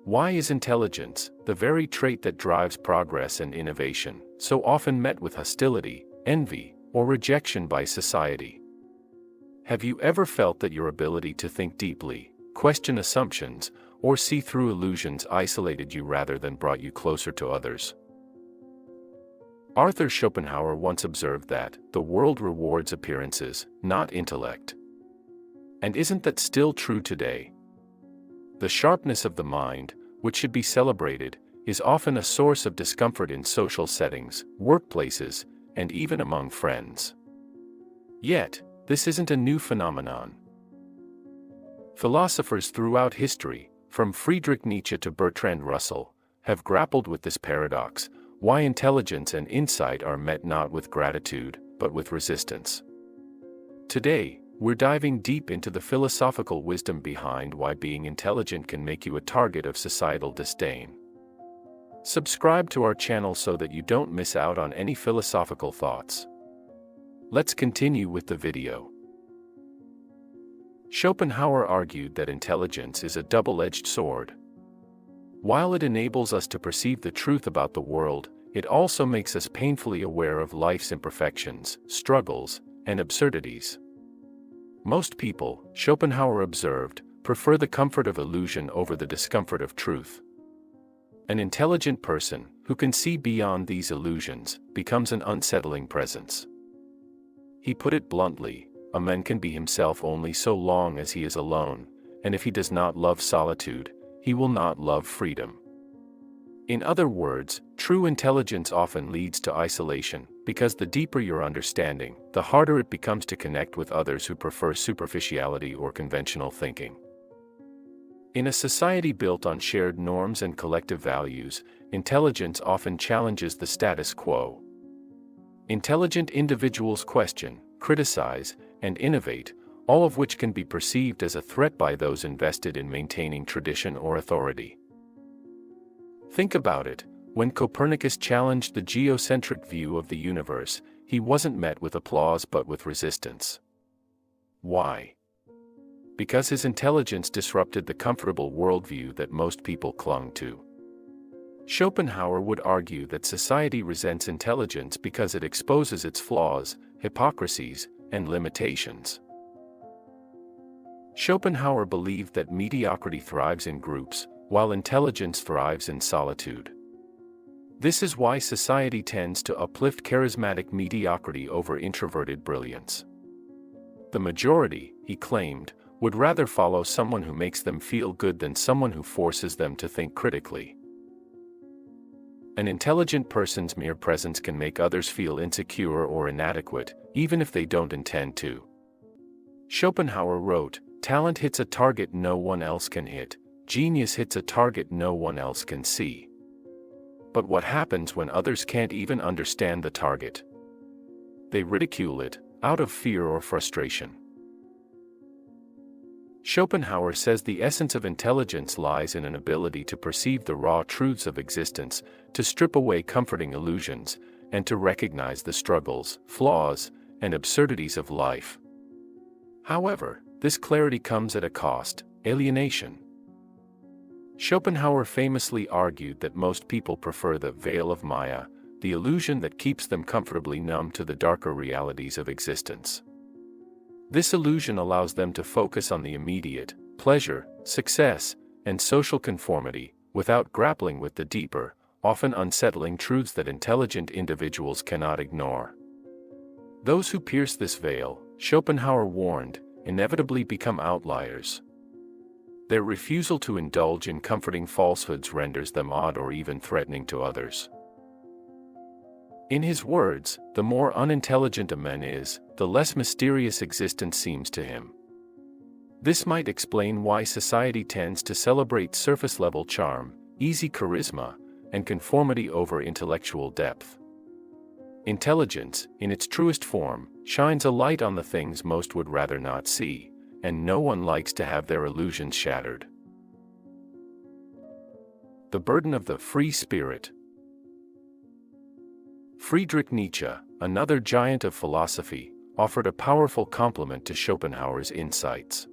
Why is intelligence, the very trait that drives progress and innovation, so often met with hostility, envy, or rejection by society? Have you ever felt that your ability to think deeply, question assumptions, or see through illusions isolated you rather than brought you closer to others? Arthur Schopenhauer once observed that the world rewards appearances, not intellect. And isn't that still true today? The sharpness of the mind, which should be celebrated, is often a source of discomfort in social settings, workplaces, and even among friends. Yet, this isn't a new phenomenon. Philosophers throughout history, from Friedrich Nietzsche to Bertrand Russell, have grappled with this paradox: why intelligence and insight are met not with gratitude, but with resistance. Today, we're diving deep into the philosophical wisdom behind why being intelligent can make you a target of societal disdain. Subscribe to our channel so that you don't miss out on any philosophical thoughts. Let's continue with the video. Schopenhauer argued that intelligence is a double-edged sword. While it enables us to perceive the truth about the world, it also makes us painfully aware of life's imperfections, struggles, and absurdities. Most people, Schopenhauer observed, prefer the comfort of illusion over the discomfort of truth. An intelligent person, who can see beyond these illusions, becomes an unsettling presence. He put it bluntly: a man can be himself only so long as he is alone, and if he does not love solitude, he will not love freedom. In other words, true intelligence often leads to isolation, because the deeper your understanding, the harder it becomes to connect with others who prefer superficiality or conventional thinking. In a society built on shared norms and collective values, intelligence often challenges the status quo. Intelligent individuals question, criticize, and innovate, all of which can be perceived as a threat by those invested in maintaining tradition or authority. Think about it: when Copernicus challenged the geocentric view of the universe, he wasn't met with applause but with resistance. Why? Because his intelligence disrupted the comfortable worldview that most people clung to. Schopenhauer would argue that society resents intelligence because it exposes its flaws, hypocrisies, and limitations. Schopenhauer believed that mediocrity thrives in groups, while intelligence thrives in solitude. This is why society tends to uplift charismatic mediocrity over introverted brilliance. The majority, he claimed, would rather follow someone who makes them feel good than someone who forces them to think critically. An intelligent person's mere presence can make others feel insecure or inadequate, even if they don't intend to. Schopenhauer wrote, "Talent hits a target no one else can hit. Genius hits a target no one else can see." But what happens when others can't even understand the target? They ridicule it, out of fear or frustration. Schopenhauer says the essence of intelligence lies in an ability to perceive the raw truths of existence, to strip away comforting illusions, and to recognize the struggles, flaws, and absurdities of life. However, this clarity comes at a cost: alienation. Schopenhauer famously argued that most people prefer the veil of Maya, the illusion that keeps them comfortably numb to the darker realities of existence. This illusion allows them to focus on the immediate, pleasure, success, and social conformity, without grappling with the deeper, often unsettling truths that intelligent individuals cannot ignore. Those who pierce this veil, Schopenhauer warned, inevitably become outliers. Their refusal to indulge in comforting falsehoods renders them odd or even threatening to others. In his words, the more unintelligent a man is, the less mysterious existence seems to him. This might explain why society tends to celebrate surface-level charm, easy charisma, and conformity over intellectual depth. Intelligence, in its truest form, shines a light on the things most would rather not see, and no one likes to have their illusions shattered. The burden of the free spirit. Friedrich Nietzsche, another giant of philosophy, offered a powerful complement to Schopenhauer's insights.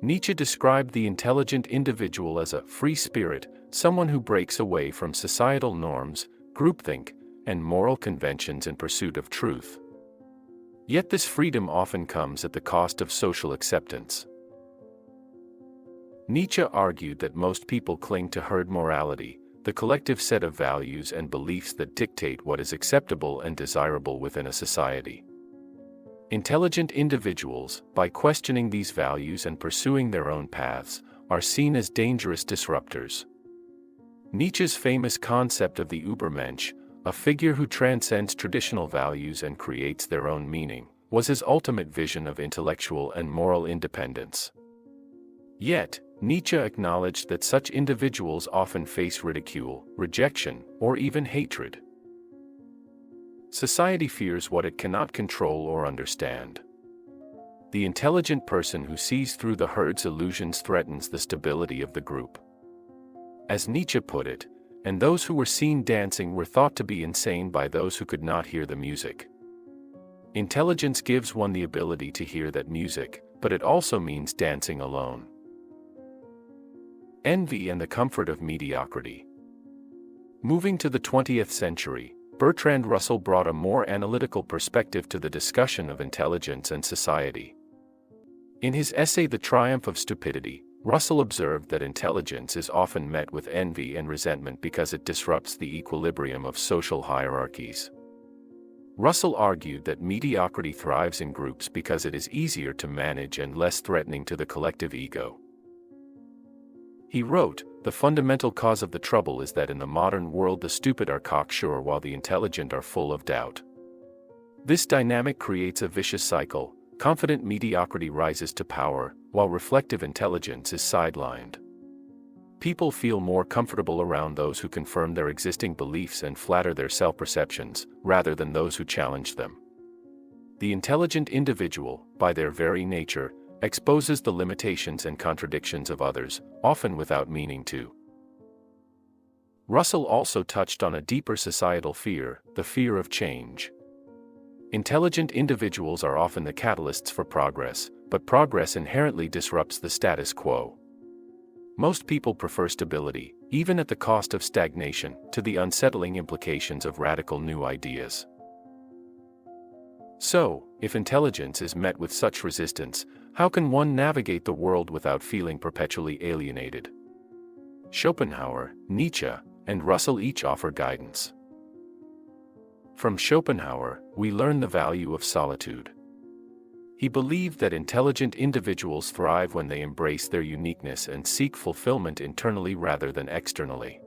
Nietzsche described the intelligent individual as a free spirit, someone who breaks away from societal norms, groupthink, and moral conventions in pursuit of truth. Yet this freedom often comes at the cost of social acceptance. Nietzsche argued that most people cling to herd morality, the collective set of values and beliefs that dictate what is acceptable and desirable within a society. Intelligent individuals, by questioning these values and pursuing their own paths, are seen as dangerous disruptors. Nietzsche's famous concept of the Übermensch, a figure who transcends traditional values and creates their own meaning, was his ultimate vision of intellectual and moral independence. Yet, Nietzsche acknowledged that such individuals often face ridicule, rejection, or even hatred. Society fears what it cannot control or understand. The intelligent person who sees through the herd's illusions threatens the stability of the group. As Nietzsche put it, and those who were seen dancing were thought to be insane by those who could not hear the music. Intelligence gives one the ability to hear that music, but it also means dancing alone. Envy and the comfort of mediocrity. Moving to the 20th century, Bertrand Russell brought a more analytical perspective to the discussion of intelligence and society. In his essay The Triumph of Stupidity, Russell observed that intelligence is often met with envy and resentment because it disrupts the equilibrium of social hierarchies. Russell argued that mediocrity thrives in groups because it is easier to manage and less threatening to the collective ego. He wrote, "The fundamental cause of the trouble is that in the modern world the stupid are cocksure while the intelligent are full of doubt. This dynamic creates a vicious cycle. Confident mediocrity rises to power, while reflective intelligence is sidelined. People feel more comfortable around those who confirm their existing beliefs and flatter their self-perceptions, rather than those who challenge them. The intelligent individual, by their very nature, exposes the limitations and contradictions of others, often without meaning to." Russell also touched on a deeper societal fear, the fear of change. Intelligent individuals are often the catalysts for progress, but progress inherently disrupts the status quo. Most people prefer stability, even at the cost of stagnation, to the unsettling implications of radical new ideas. So, if intelligence is met with such resistance, how can one navigate the world without feeling perpetually alienated? Schopenhauer, Nietzsche, and Russell each offer guidance. From Schopenhauer, we learn the value of solitude. He believed that intelligent individuals thrive when they embrace their uniqueness and seek fulfillment internally rather than externally.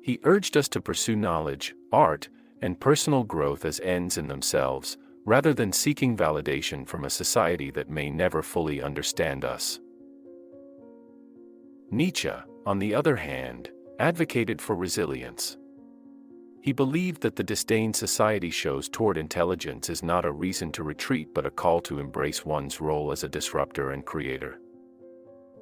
He urged us to pursue knowledge, art, and personal growth as ends in themselves, rather than seeking validation from a society that may never fully understand us. Nietzsche, on the other hand, advocated for resilience. He believed that the disdain society shows toward intelligence is not a reason to retreat but a call to embrace one's role as a disruptor and creator.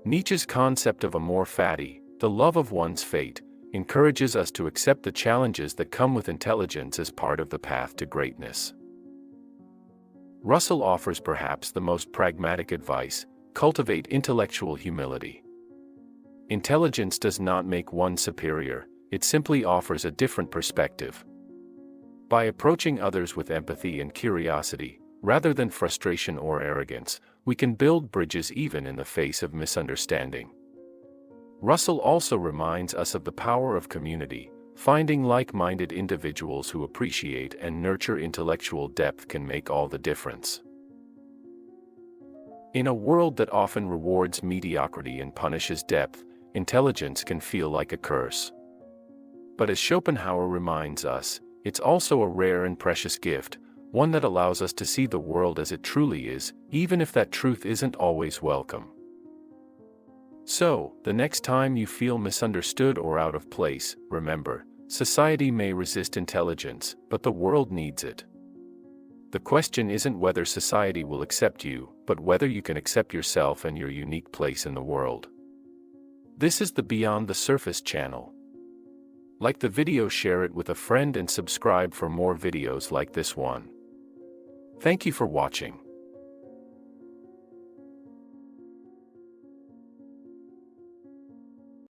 Nietzsche's concept of amor fati, the love of one's fate, encourages us to accept the challenges that come with intelligence as part of the path to greatness. Russell offers perhaps the most pragmatic advice: cultivate intellectual humility. Intelligence does not make one superior, it simply offers a different perspective. By approaching others with empathy and curiosity, rather than frustration or arrogance, we can build bridges even in the face of misunderstanding. Russell also reminds us of the power of community. Finding like-minded individuals who appreciate and nurture intellectual depth can make all the difference. In a world that often rewards mediocrity and punishes depth, intelligence can feel like a curse. But as Schopenhauer reminds us, it's also a rare and precious gift, one that allows us to see the world as it truly is, even if that truth isn't always welcome. So, the next time you feel misunderstood or out of place, remember, society may resist intelligence, but the world needs it. The question isn't whether society will accept you, but whether you can accept yourself and your unique place in the world. This is the Beyond the Surface channel. Like the video, share it with a friend and subscribe for more videos like this one. Thank you for watching.